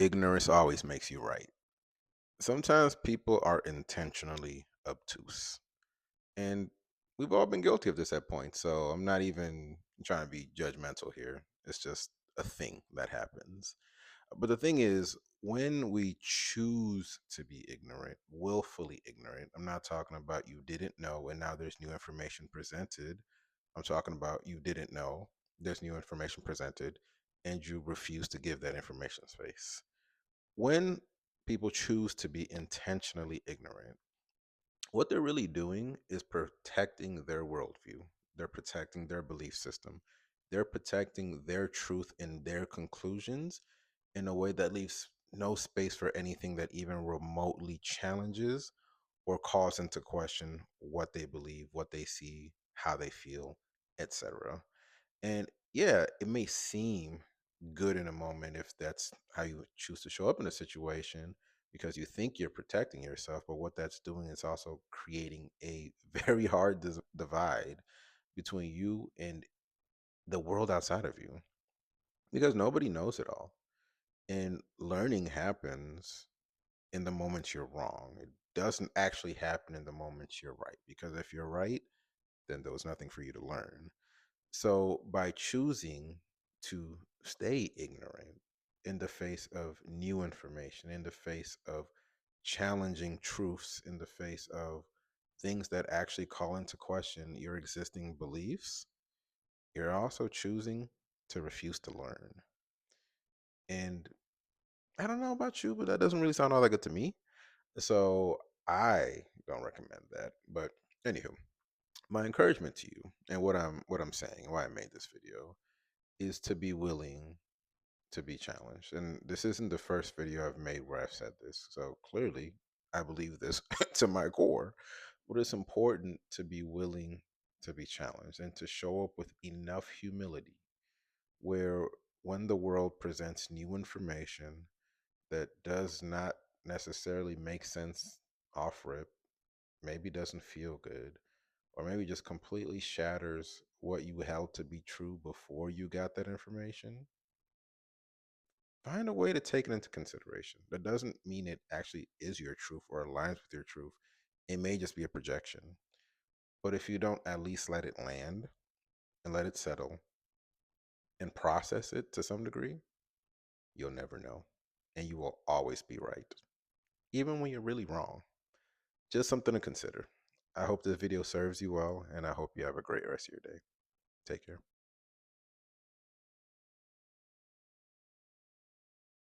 Ignorance always makes you right. Sometimes people are intentionally obtuse. And we've all been guilty of this at points. So I'm not even trying to be judgmental here. It's just a thing that happens. But the thing is, when we choose to be ignorant, willfully ignorant, I'm not talking about you didn't know and now there's new information presented. I'm talking about you didn't know, there's new information presented, and you refuse to give that information space. When people choose to be intentionally ignorant, what they're really doing is protecting their worldview. They're protecting their belief system. They're protecting their truth and their conclusions in a way that leaves no space for anything that even remotely challenges or calls into question what they believe, what they see, how they feel, etc. And yeah, it may seem good in a moment if that's how you choose to show up in a situation because you think you're protecting yourself, but what that's doing is also creating a very hard divide between you and the world outside of you because nobody knows it all. And learning happens in the moments you're wrong. It doesn't actually happen in the moments you're right because if you're right, then there was nothing for you to learn. So by choosing to stay ignorant in the face of new information, in the face of challenging truths, in the face of things that actually call into question your existing beliefs, you're also choosing to refuse to learn. And I don't know about you, but that doesn't really sound all that good to me. So I don't recommend that. But anywho, my encouragement to you and what I'm saying, why I made this video is to be willing to be challenged. And this isn't the first video I've made where I've said this. So clearly, I believe this to my core. But it's important to be willing to be challenged and to show up with enough humility where when the world presents new information that does not necessarily make sense off rip, maybe doesn't feel good, or maybe just completely shatters what you held to be true before you got that information, find a way to take it into consideration. That doesn't mean it actually is your truth or aligns with your truth. It may just be a projection. But if you don't at least let it land and let it settle and process it to some degree, you'll never know. And you will always be right, even when you're really wrong. Just something to consider. I hope this video serves you well, and I hope you have a great rest of your day. Take care.